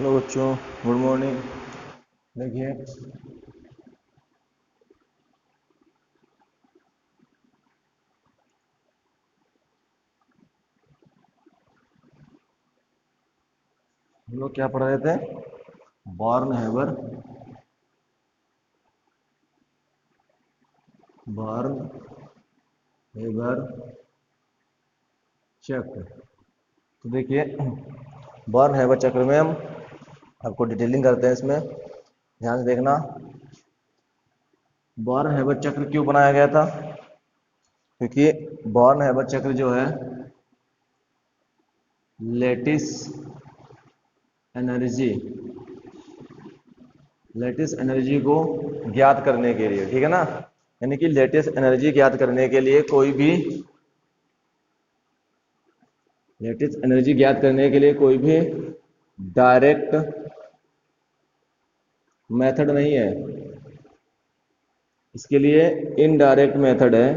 Hello बच्चों, good morning. देखिए, हम लोग क्या पढ़ रहे थे? बॉर्न हैबर बॉर्न हैबर चक्र। तो देखिए, बॉर्न हैबर चक्र में हम आपको डिटेलिंग करते हैं। इसमें ध्यान से देखना। बॉर्न हैबर चक्र क्यों बनाया गया था? क्योंकि बॉर्न हैबर चक्र जो है लेटिस एनर्जी लेटेस्ट एनर्जी को ज्ञात करने के लिए, ठीक है ना। यानी कि लेटेस्ट एनर्जी ज्ञात करने के लिए कोई भी डायरेक्ट मेथड नहीं है। इसके लिए इनडायरेक्ट मेथड है।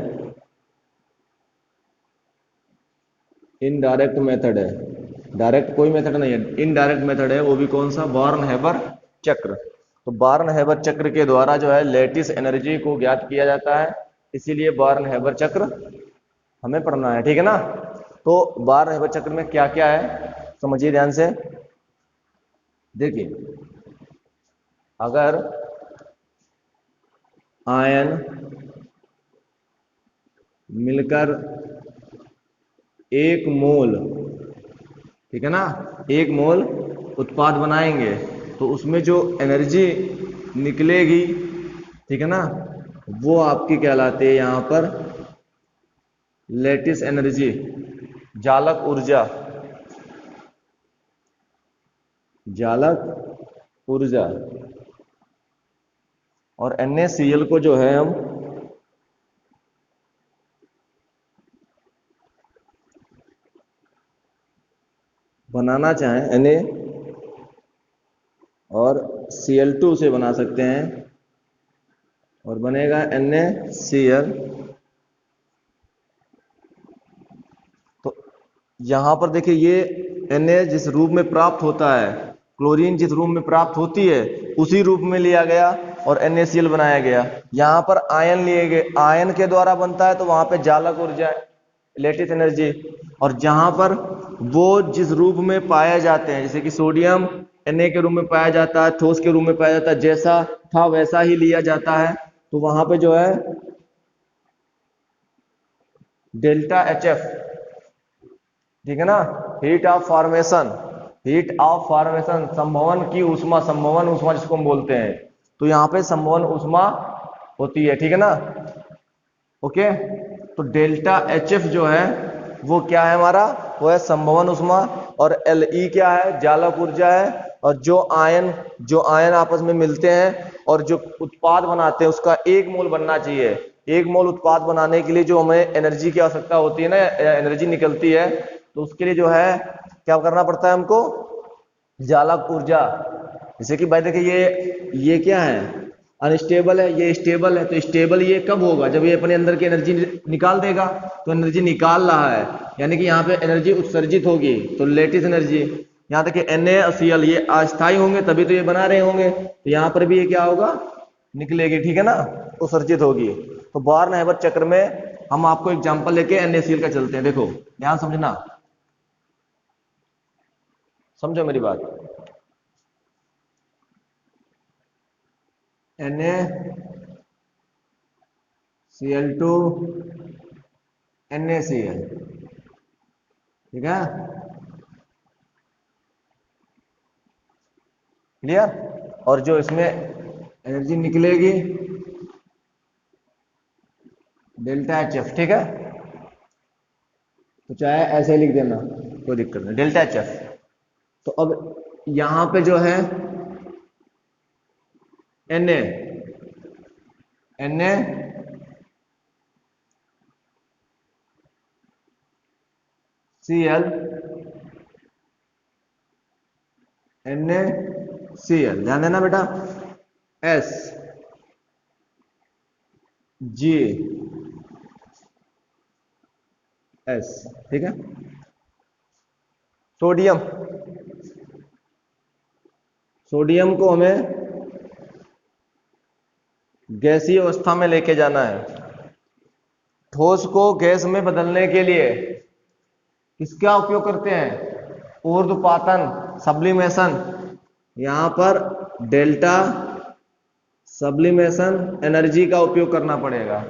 इनडायरेक्ट मेथड है, डायरेक्ट कोई मेथड नहीं है, इनडायरेक्ट मेथड है। वो भी कौन सा? बॉर्न हैबर चक्र। तो बॉर्न हैबर चक्र के द्वारा जो है लेटिस एनर्जी को ज्ञात किया जाता है। इसीलिए बॉर्न हैबर चक्र हमें पढ़ना है, ठीक है ना। तो बॉर्न हैबर चक्र में क्या क्या है समझिए ध्यान से। देखिए, अगर आयन मिलकर एक मोल, ठीक है ना, एक मोल उत्पाद बनाएंगे तो उसमें जो एनर्जी निकलेगी, ठीक है ना, वो आपकी कहलाती है यहां पर लेटिस एनर्जी, जालक ऊर्जा। जालक ऊर्जा। और NaCl को जो है हम बनाना चाहें Na और Cl2 से बना सकते हैं और बनेगा NaCl। तो यहां पर देखिए, ये Na जिस रूप में प्राप्त होता है, क्लोरीन जिस रूप में प्राप्त होती है, उसी रूप में लिया गया और NaCl बनाया गया। यहां पर आयन लिए गए, आयन के द्वारा बनता है तो वहां पे जालक ऊर्जा है, लेटिस एनर्जी। और जहां पर वो जिस रूप में पाए जाते हैं, जैसे कि सोडियम Na के रूप में पाया जाता है, ठोस के रूप में पाया जाता है, जैसा था वैसा ही लिया जाता है, तो वहां पे जो है डेल्टा HF, ठीक है ना, हीट ऑफ फॉर्मेशन, संभवन की ऊष्मा, संभवन ऊष्मा जिसको हम बोलते हैं, तो यहाँ पे संभवन ऊष्मा होती है, ठीक है ना। ओके, तो डेल्टा HF जो है वो क्या है हमारा? वो है संभवन ऊष्मा। और Le क्या है? जालक ऊर्जा है। और जो आयन आपस में मिलते हैं और जो उत्पाद बनाते हैं उसका एक मोल बनना चाहिए। एक मोल उत्पाद बनाने के लिए जो हमें एनर्जी की आवश्यकता होती है ना, एनर्जी निकलती है, तो उसके लिए जो है क्या करना पड़ता है हमको? जालक ऊर्जा। जैसे कि भाई देखिए, ये क्या है? अनस्टेबल है, ये स्टेबल है। तो स्टेबल ये कब होगा? जब ये अपने अंदर की एनर्जी निकाल देगा। तो एनर्जी निकाल रहा है, यानी कि यहाँ पे एनर्जी उत्सर्जित होगी, तो लेटिस एनर्जी। यहाँ देखिए Na और Cl ये अस्थायी होंगे तभी तो ये बना रहे होंगे, तो यहाँ पर भी ये क्या होगा? निकलेगी, ठीक है ना, उत्सर्जित होगी। तो बॉर्न हैबर चक्र में हम आपको एग्जांपल लेके NaCl का चलते हैं। देखो ध्यान समझना, समझो मेरी बात। NaCl2 NaCl, ठीक है, क्लियर। और जो इसमें एनर्जी निकलेगी डेल्टा HF, ठीक है। तो चाहे ऐसे लिख देना, कोई दिक्कत नहीं, डेल्टा HF। तो अब यहां पे जो है Na NaCl NaCl, ध्यान देना बेटा, S G S, ठीक है। सोडियम सोडियम को हमें गैसीय अवस्था में लेके जाना है। ठोस को गैस में बदलने के लिए किसका उपयोग करते हैं? ऊर्ध्वपातन, सब्लिमेशन। यहां पर डेल्टा सब्लिमेशन एनर्जी का उपयोग करना पड़ेगा।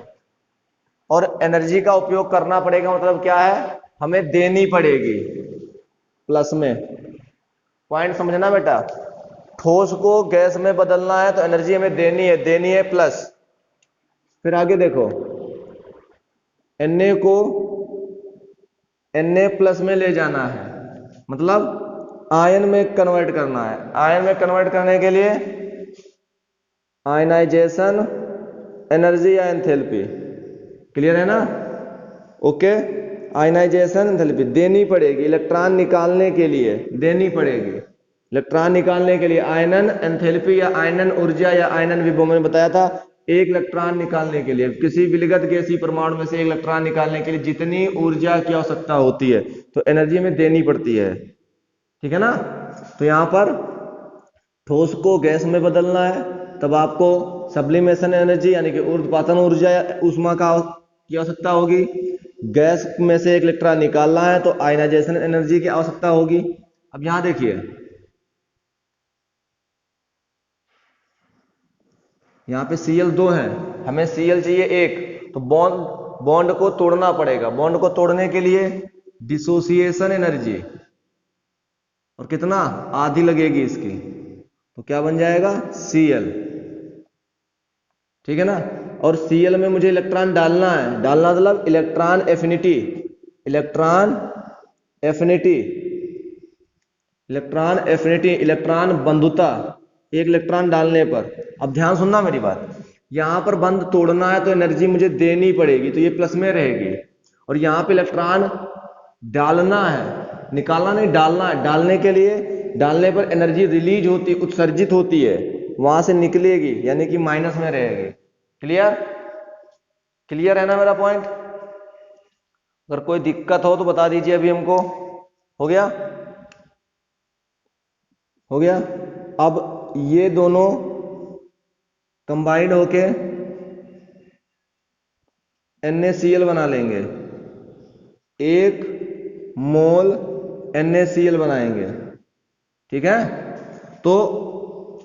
और एनर्जी का उपयोग करना पड़ेगा मतलब क्या है? हमें देनी पड़ेगी प्लस में। पॉइंट समझना बेटा, ठोस को गैस में बदलना है तो एनर्जी हमें देनी है प्लस। फिर आगे देखो, Na को Na प्लस में ले जाना है, मतलब आयन में कन्वर्ट करना है। आयन में कन्वर्ट करने के लिए आयनाइजेशन एनर्जी या एंथैल्पी, क्लियर है ना? ओके, आयनाइजेशन एंथैल्पी देनी पड़ेगी इलेक्ट्रॉन निकालने के लिए, देनी पड़ेगी इलेक्ट्रॉन निकालने के लिए। आयनन एंथैल्पी या आयनन ऊर्जा या आयनन विभव, मैंने बताया था, एक इलेक्ट्रॉन निकालने के लिए, किसी विलगत गैसीय परमाणु में से एक इलेक्ट्रॉन निकालने के लिए जितनी ऊर्जा की आवश्यकता होती है तो एनर्जी में देनी पड़ती है, ठीक है ना? तो यहां पर ठोस को गैस में बदलना है, तब आपको सब्लिमेशन एनर्जी यानी कि ऊर्ध्वपातन ऊर्जा या ऊष्मा की आवश्यकता होगी। गैस में से एक इलेक्ट्रॉन निकालना है तो आयनाइजेशन एनर्जी की आवश्यकता होगी। अब यहां देखिए, यहाँ पे Cl2 है, हमें Cl चाहिए एक, तो बॉन्ड को तोड़ना पड़ेगा। बॉन्ड को तोड़ने के लिए डिसोसिएशन एनर्जी, और कितना? आधी लगेगी इसकी, तो क्या बन जाएगा? Cl, ठीक है ना? और Cl में मुझे इलेक्ट्रॉन डालना है, डालना मतलब electron affinity, electron affinity, electron affinity, electron बंधुता, एक इलेक्ट्रॉन डालने पर। अब ध्यान सुनना मेरी बात, यहां पर बंध तोड़ना है तो एनर्जी मुझे देनी पड़ेगी, तो ये प्लस में रहेगी। और यहां पे इलेक्ट्रॉन डालना है, निकालना नहीं, डालना है। डालने के लिए, डालने पर एनर्जी रिलीज होती, उत्सर्जित होती है, वहां से निकलेगी, यानी कि माइनस में रहेगी। क्लियर? क्लियर है ना मेरा पॉइंट? अगर कोई दिक्कत हो तो बता दीजिए अभी हमको। हो गया? हो गया? अब ये दोनों कंबाइंड होके NaCl बना लेंगे, 1 मोल NaCl बनाएंगे, ठीक है? तो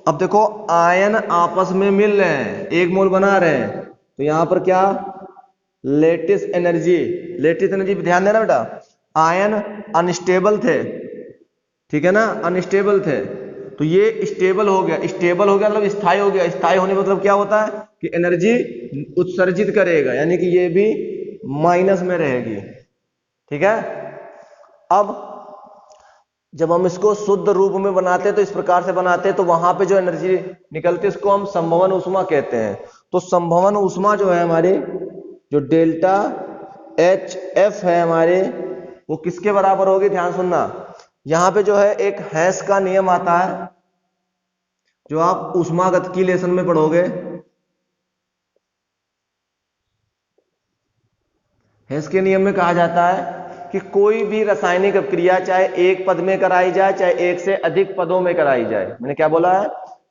अब देखो, आयन आपस में मिल रहे हैं, 1 मोल बना रहे हैं, तो यहां पर क्या? लेटिस एनर्जी, लेटिस एनर्जी पे ध्यान देना बेटा। आयन अनस्टेबल थे, ठीक है ना? अनस्टेबल थे, तो ये स्टेबल हो गया। स्टेबल हो गया मतलब स्थायी हो गया। स्थायी होने मतलब क्या होता है कि एनर्जी उत्सर्जित करेगा, यानी कि ये भी माइनस में रहेगी, ठीक है? अब जब हम इसको शुद्ध रूप में बनाते हैं तो इस प्रकार से बनाते हैं, तो वहां पे जो एनर्जी निकलती है उसको हम संभवन ऊष्मा कहते हैं। तो संभवन ऊष्मा जो है हमारी, जो डेल्टा HF है हमारे, वो किसके बराबर होगी? ध्यान सुनना, यहां पे जो है एक हेस का नियम आता है, जो आप ऊष्मागतिकी लेसन में पढ़ोगे। हेस के नियम में कहा जाता है कि कोई भी रासायनिक अभिक्रिया चाहे एक पद में कराई जाए, चाहे एक से अधिक पदों में कराई जाए, मैंने क्या बोला है?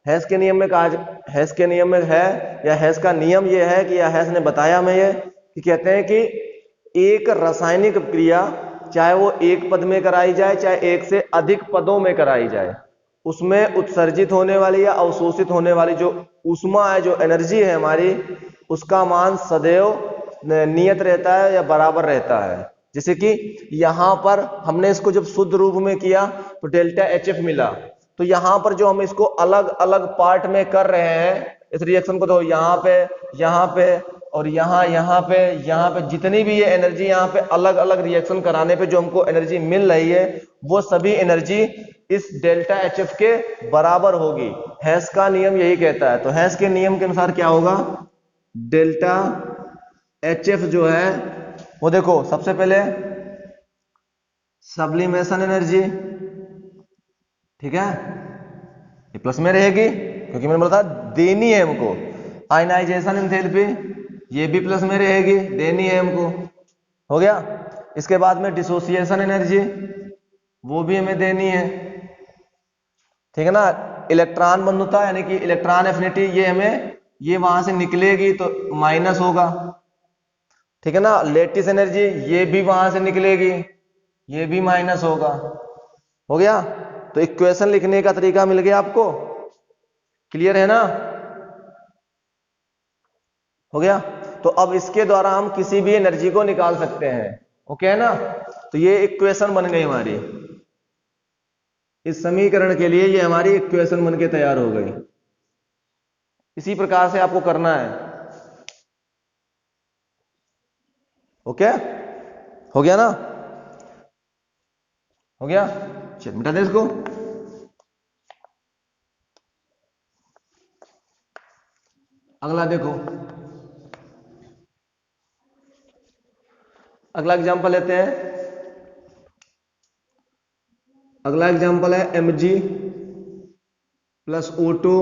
हेस के नियम में हेस के नियम में है, या हेस का नियम ये है कि, या हेस ने बताया हमें ये कि कहते हैं कि एक रासायनिक अभिक्रिया चाहे वो एक पद में कराई जाए, चाहे एक से अधिक पदों में कराई जाए, उसमें उत्सर्जित होने वाली या अवशोषित होने वाली जो ऊष्मा है, जो एनर्जी है हमारी, उसका मान सदैव नियत रहता है या बराबर रहता है। जैसे कि यहां पर हमने इसको जब शुद्ध रूप में किया तो डेल्टा HF मिला, तो यहां पर जो हम इसको अलग अलग पार्ट में कर रहे हैं इस रिएक्शन को, तो यहाँ पे और यहाँ पे जितनी भी ये एनर्जी यहाँ पे अलग अलग रिएक्शन कराने पे जो हमको एनर्जी मिल रही है, वो सभी एनर्जी इस डेल्टा HF के बराबर होगी। हेस का नियम यही कहता है। तो हेस के नियम के अनुसार क्या होगा? डेल्टा HF जो है वो, देखो सबसे पहले सब्लिमेशन एनर्जी, ठीक है, ये प्लस में रहेगी क्योंकि मैंने बोला था देनी है हमको। आयनाइजेशन एंथैल्पी, ये भी प्लस में रहेगी, देनी है हमको। हो गया? इसके बाद में डिसोसिएशन एनर्जी, वो भी हमें देनी है, ठीक है ना? इलेक्ट्रॉन बंधुता यानी कि इलेक्ट्रॉन एफिनिटी, ये वहां से निकलेगी तो माइनस होगा, ठीक है ना। लेटिस एनर्जी ये भी वहां से निकलेगी, ये भी माइनस होगा। हो गया? तो इक्वेशन लिखने का तरीका मिल गया आपको, क्लियर है ना? हो गया? तो अब इसके द्वारा हम किसी भी एनर्जी को निकाल सकते हैं, ओके है ना। तो ये इक्वेशन बन गई हमारी, इस समीकरण के लिए ये हमारी इक्वेशन बन के तैयार हो गई। इसी प्रकार से आपको करना है, ओके। हो गया ना? हो गया? चल मिटा दे इसको। अगला देखो, अगला एग्जांपल लेते हैं। अगला एग्जांपल है Mg plus O2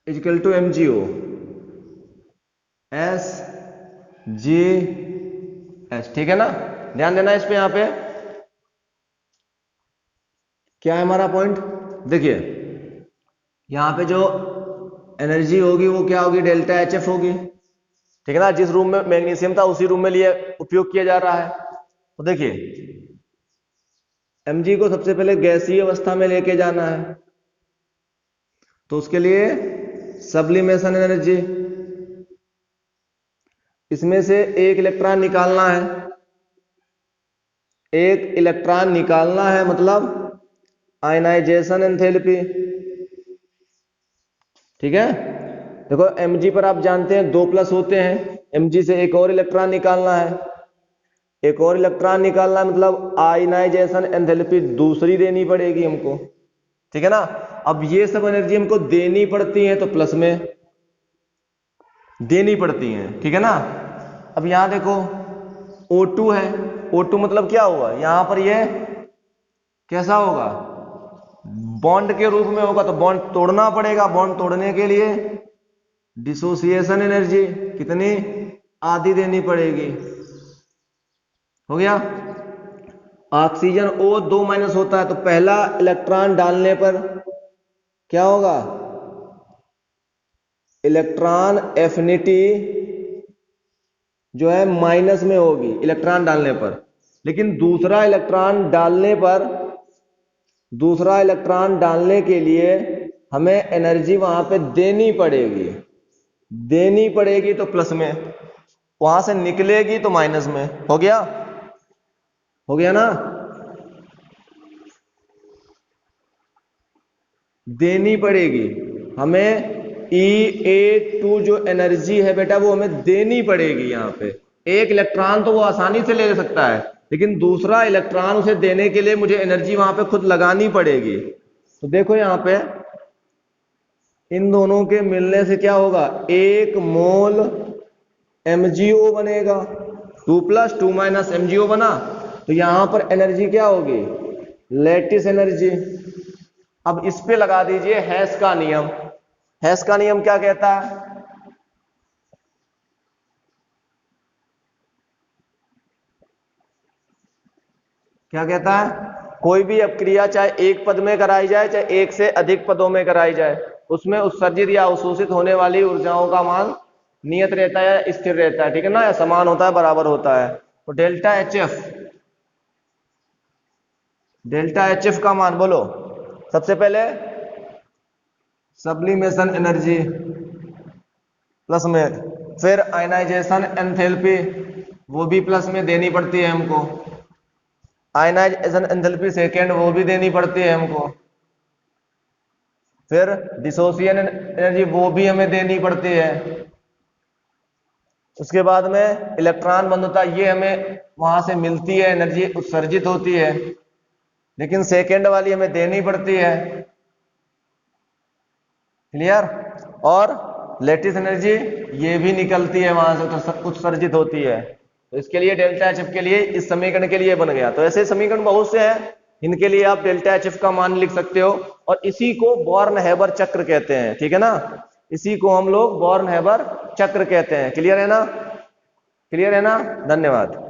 equal to MgO SgS, ठीक है ना। ध्यान देना इस पे, यहां पे क्या है हमारा पॉइंट, देखिए यहां पे जो एनर्जी होगी वो क्या होगी, डेल्टा HF होगी, ठीक है ना। जिस रूम में मैग्नीशियम था उसी रूम में लिए उपयोग किया जा रहा है। तो देखिए Mg को सबसे पहले गैसीय अवस्था में लेके जाना है, तो उसके लिए सब्लिमेशन एनर्जी, इसमें से एक इलेक्ट्रॉन निकालना है, एक इलेक्ट्रॉन निकालना है, मतलब आयनाइजेशन एंथैल्पी, ठीक है। देखो Mg पर आप जानते हैं 2+ होते हैं, Mg से एक और इलेक्ट्रॉन निकालना है, एक और इलेक्ट्रॉन निकालना है, मतलब आयनाइजेशन एंथैल्पी दूसरी देनी पड़ेगी हमको, ठीक है ना। अब ये सब एनर्जी हमको देनी पड़ती है तो प्लस में देनी पड़ती है, ठीक है ना। अब यहां देखो O2 है, O2 मतलब क्या हुआ, यहां पर ये कैसा होगा, बॉन्ड के रूप में होगा, तो बॉन्ड तोड़ना पड़ेगा। बॉन्ड तोड़ने के लिए डिसोसिएशन एनर्जी कितनी, आधी देनी पड़ेगी। हो गया? ऑक्सीजन O2- होता है, तो पहला इलेक्ट्रॉन डालने पर क्या होगा, इलेक्ट्रॉन एफिनिटी जो है माइनस में होगी इलेक्ट्रॉन डालने पर, लेकिन दूसरा इलेक्ट्रॉन डालने के लिए हमें एनर्जी वहां पे देनी पड़ेगी तो प्लस में, वहां से निकलेगी तो माइनस में। हो गया? हो गया ना? देनी पड़ेगी हमें, E2 जो एनर्जी है बेटा वो हमें देनी पड़ेगी। यहां पे एक इलेक्ट्रॉन तो वो आसानी से ले सकता है, लेकिन दूसरा इलेक्ट्रॉन उसे देने के लिए मुझे एनर्जी वहां पे खुद लगानी पड़ेगी। तो देखो यहां पे इन दोनों के मिलने से क्या होगा, 1 मोल MgO बनेगा, 2 + 2 - MgO बना। तो यहां पर एनर्जी क्या होगी, लेटिस एनर्जी। अब इस पे लगा दीजिए हेस का नियम। हेस का नियम क्या कहता है, क्या कहता है, कोई भी अपक्रिया चाहे एक पद में कराई जाए चाहे एक से अधिक पदों में कराई जाए, उसमें उत्सर्जित या अवशोषित होने वाली ऊर्जाओं का मान नियत रहता है या स्थिर रहता है, ठीक है ना, या समान होता है, बराबर होता है। तो डेल्टा एच एफ का मान बोलो, सबसे पहले सब्लिमेशन एनर्जी प्लस में, फिर आयनाइजेशन एंथैल्पी वो भी प्लस में देनी पड़ती है हमको, आयनाइजेशन एंथैल्पी सेकेंड वो भी देनी पड़ती है हमको, फिर डिसोसिएशन एनर्जी वो भी हमें देनी पड़ती है, उसके बाद में इलेक्ट्रॉन बंधुता ये हमें वहां से मिलती है, एनर्जी उत्सर्जित होती है, लेकिन सेकेंड वाली हमें देनी पड़ती है। क्लियर? और लेटिस एनर्जी ये भी निकलती है वहां से, तो उत्सर्जित होती है। तो इसके लिए डेल्टा एच एफ के लिए इस समीकरण के लिए बन गया। तो ऐसे समीकरण बहुत से हैं, इनके लिए आप डेल्टा एच एफ का मान लिख सकते हो, और इसी को बॉर्न-हैबर चक्र कहते हैं, ठीक है ना। इसी को हम लोग बॉर्न-हैबर चक्र कहते हैं। क्लियर है ना? क्लियर है ना? धन्यवाद।